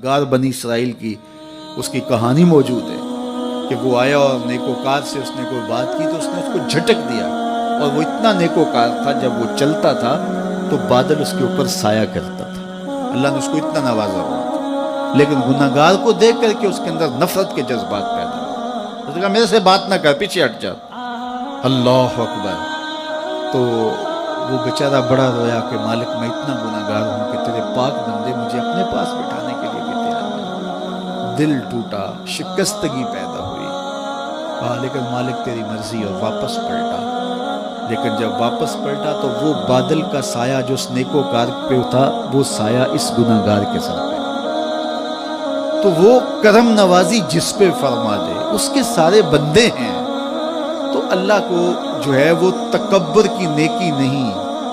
गुनहगार बनी इसराइल की उसकी कहानी मौजूद है कि वो आया और नेकोकार से उसने कोई बात की तो उसने उसको झटक दिया, और वो इतना नेकोकार था जब वो चलता था तो बादल उसके ऊपर साया करता था। अल्लाह ने उसको इतना नवाजा हुआ था, लेकिन गुनहगार को देख करके उसके अंदर नफरत के जज्बात पैदा हुए। उसने कहा मेरे से बात ना कर, पीछे हट जा। अल्लाह अकबर। तो वो बेचारा बड़ा रोया कि मालिक मैं इतना गुनहगार हूँ कि तेरे पाक बंदे मुझे अपने पास बिठाने के लिए भी तैयार नहीं। दिल टूटा, शिकस्तगी पैदा हुई। कहा लेकिन मालिक तेरी मर्जी, और वापस पलटा। लेकिन जब वापस पलटा तो वो बादल का साया जो उस नेकोकार पे था वो साया इस गुनहगार के सर पे। तो वो करम नवाजी जिस पे फरमा दे उसके सारे बंदे हैं। तो अल्लाह को जो है वो तकब्बर की नेकी नहीं,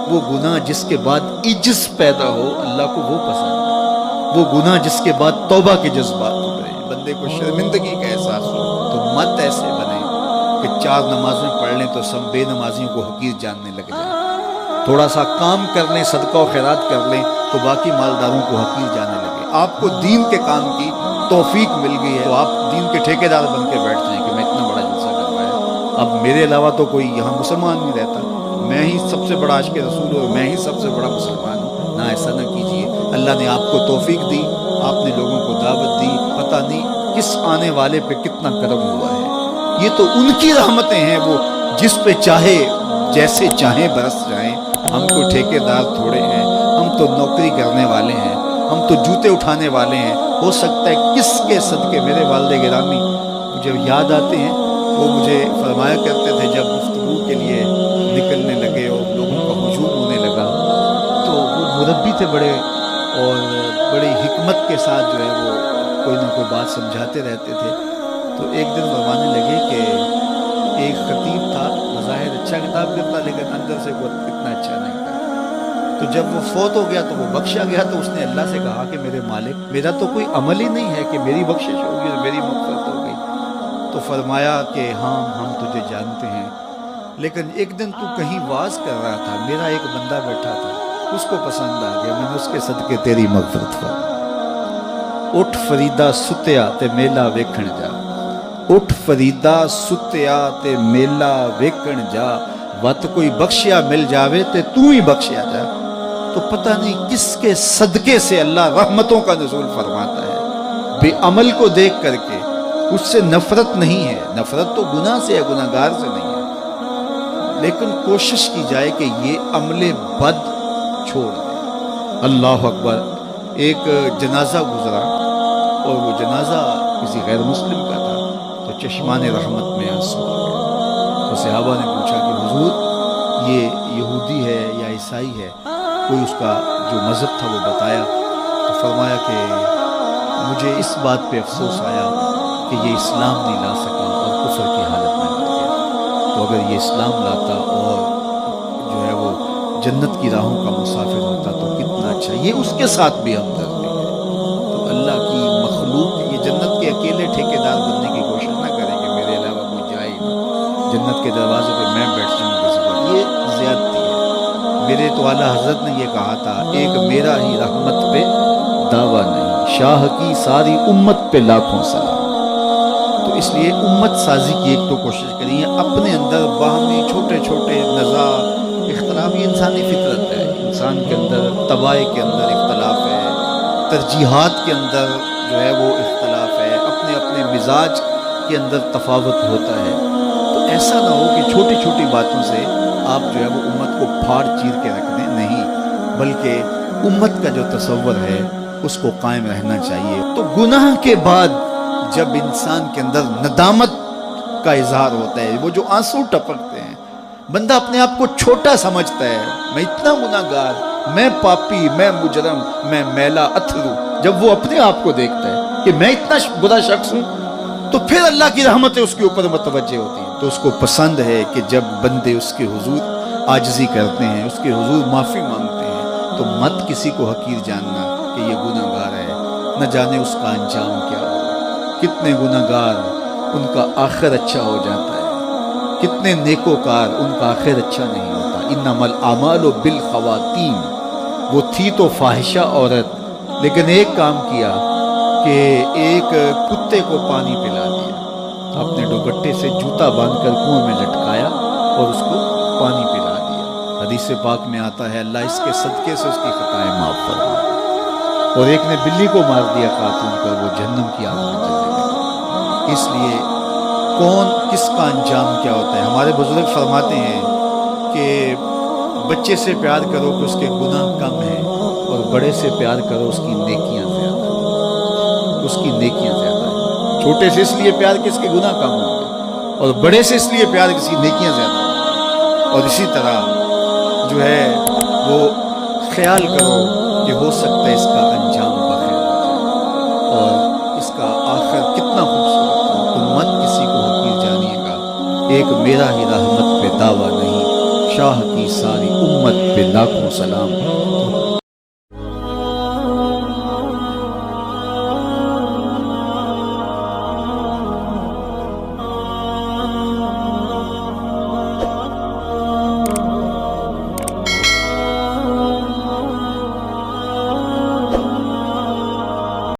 वो गुनाह जिसके बाद इज्ज पैदा हो अल्लाह को वो पसंद है। वो गुनाह जिसके बाद तौबा के जज्बात उभरे, बंदे को शर्मिंदगी का एहसास हो। तो मत ऐसे बने कि 4 नमाजें पढ़ लें तो सब बेनमाजियों को हकीर जानने लग जाए। थोड़ा सा काम कर लें, सदका और खैरात कर लें तो बाकी मालदारों को हकीर जानने लगे। आपको दीन के काम की तौफीक मिल गई है तो आप दीन के ठेकेदार बन के बैठ जाएं कि मैं इतना बड़ा जलसा करवाया, अब मेरे अलावा तो कोई यहाँ मुसलमान नहीं रहता, मैं ही सबसे बड़ा आशिक रसूल हूँ, मैं ही सबसे बड़ा मुसलमान हूँ। ना, ऐसा ना कीजिए। अल्लाह ने आपको तौफीक दी, आपने लोगों को दावत दी, पता नहीं किस आने वाले पे कितना करम हुआ है। ये तो उनकी रहमतें हैं, वो जिस पे चाहे जैसे चाहे बरस जाएं। हम तो ठेकेदार थोड़े हैं, हम तो नौकरी करने वाले हैं, हम तो जूते उठाने वाले हैं। हो सकता है किसके सदके मेरे वालिद गिरामी मुझे याद आते हैं, वो मुझे फरमाया करते थे जब गुफ्तगू के लिए निकलने लगे और लोगों का हुजूम होने लगा, तो वो मुरब्बी थे बड़े, और बड़ी हिकमत के साथ जो है वो कोई ना कोई बात समझाते रहते थे। तो एक दिन फरमाने लगे कि एक खतीब था, बज़ाहिर अच्छा किताब करता लेकिन अंदर से वो इतना अच्छा नहीं था। तो जब वो फौत हो गया तो वो बख्शा गया, तो उसने अल्लाह से कहा कि मेरे मालिक मेरा तो कोई अमल ही नहीं है कि मेरी बख्शिश होगी और मेरी मग़फ़िरत हो गई। तो फरमाया कि हाँ हम तुझे जानते हैं, लेकिन एक दिन तू कहीं वाज कर रहा था, मेरा एक बंदा बैठा था, उसको पसंद आ गया, मैंने उसके सदके तेरी मग़फ़िरत फरमाई। उठ फरीदा सुत्या ते मेला वेखण जा, उठ फरीदा सुत्या ते मेला वेखण जा, वत कोई बख्शिया मिल जावे ते तू ही बख्शिया जा। तो पता नहीं किसके सदके से अल्लाह रहमतों का नुज़ूल फरमाता है। बेअमल को देख करके उससे नफरत नहीं है, नफरत तो गुनाह से है, गुनाहगार से नहीं है, लेकिन कोशिश की जाए कि ये अमले बद छोड़ दें। अल्लाह अकबर। एक जनाजा गुजरा और वो जनाजा किसी गैर मुस्लिम का था, तो चश्मान रहमत में आंसू आ गए। तो सहाबा ने पूछा कि हुजूर ये यहूदी है या ईसाई है, कोई उसका जो मज़हब था वो बताया। तो फरमाया कि मुझे इस बात पे अफसोस आया कि ये इस्लाम नहीं ला सका और कुफर की हालत में मर गया। तो अगर ये इस्लाम लाता और जो है वो जन्नत की राहों का मुसाफिर होता तो कितना अच्छा। ये उसके साथ भी हमदर्दी है। तो अल्लाह की मखलूक ये जन्नत के अकेले ठेकेदार बनने की कोशिश ना करें कि मेरे अलावा कोई जाए नहीं, जन्नत के दरवाजे पे मैं बैठ जाऊँ किसी पर, ये ज़्यादती है। मेरे तो आला हज़रत ने ये कहा था, एक मेरा ही रहमत पे दावा नहीं, शाह की सारी उम्मत पे लाखों सलाम। तो इसलिए उम्मत साजी की एक तो कोशिश करिए, अपने अंदर बाहमी छोटे छोटे नज़ा इख्तलाफ, ये इंसानी फितरत है, इंसान के अंदर तबाह के अंदर इख्तलाफ है, तरजीहात के अंदर जो है वो इख्तलाफ है, अपने अपने मिजाज के अंदर तफावत होता है। तो ऐसा ना हो कि छोटी छोटी बातों से आप जो है वो उम्मत को फाड़ चीर के रख दें, नहीं, बल्कि उम्मत का जो तसव्वुर है उसको कायम रहना चाहिए। तो गुनाह के बाद जब इंसान के अंदर नदामत का इजहार होता है, वो जो आंसू टपकते हैं, बंदा अपने आप को छोटा समझता है, मैं इतना गुनाहगार, मैं पापी, मैं मुजरम, मैं मैला अथरू। जब वो अपने आप को देखता है कि मैं इतना बुरा शख्स हूँ, तो फिर अल्लाह की रहमतें उसके ऊपर मुतवज्जे होती हैं। तो उसको पसंद है कि जब बंदे उसके हुजूर आजिज़ी करते हैं, उसके हुजूर माफ़ी मांगते हैं, तो मत किसी को हकीर जानना कि ये गुनाहगार है, न जाने उसका अंजाम क्या हो। कितने गुनाहगार उनका आखिर अच्छा हो जाता है, कितने नेकोकार उनका आखिर अच्छा नहीं होता। इन्नमल आमालु बिल खवातीम, वो थी तो फाहिशा औरत, लेकिन एक काम किया, کہ ایک کتے کو پانی پلا دیا، اپنے دوپٹے سے جوتا باندھ کر کنویں میں لٹکایا اور اس کو پانی پلا دیا۔ حدیث پاک میں آتا ہے اللہ اس کے صدقے سے اس کی خطائیں معاف فرمائے۔ اور ایک نے بلی کو مار دیا خاتون پر، وہ جہنم کی آگ میں جلے گی۔ اس لیے کون کس کا انجام کیا ہوتا ہے؟ ہمارے بزرگ فرماتے ہیں کہ بچے سے پیار کرو کہ اس کے گناہ کم ہیں، اور بڑے سے پیار کرو اس کی نیکیاں زیادہ ہیں، اس کی نیکیاں زیادہ ہیں۔ چھوٹے سے اس لیے پیار کہ اس کے گناہ کم ہوں گے، اور بڑے سے اس لیے پیار کہ اس کی نیکیاں زیادہ ہوں گی۔ اور اسی طرح جو ہے وہ خیال کرو کہ ہو سکتا ہے اس کا انجام بخیر ہو جائے اور اس کا آخر کتنا خوبصورت ہو۔ تو مت کسی کو حقیر جانیے گا، ایک میرا ہی رحمت پہ دعویٰ نہیں، شاہ کی ساری امت پہ لاکھوں سلام۔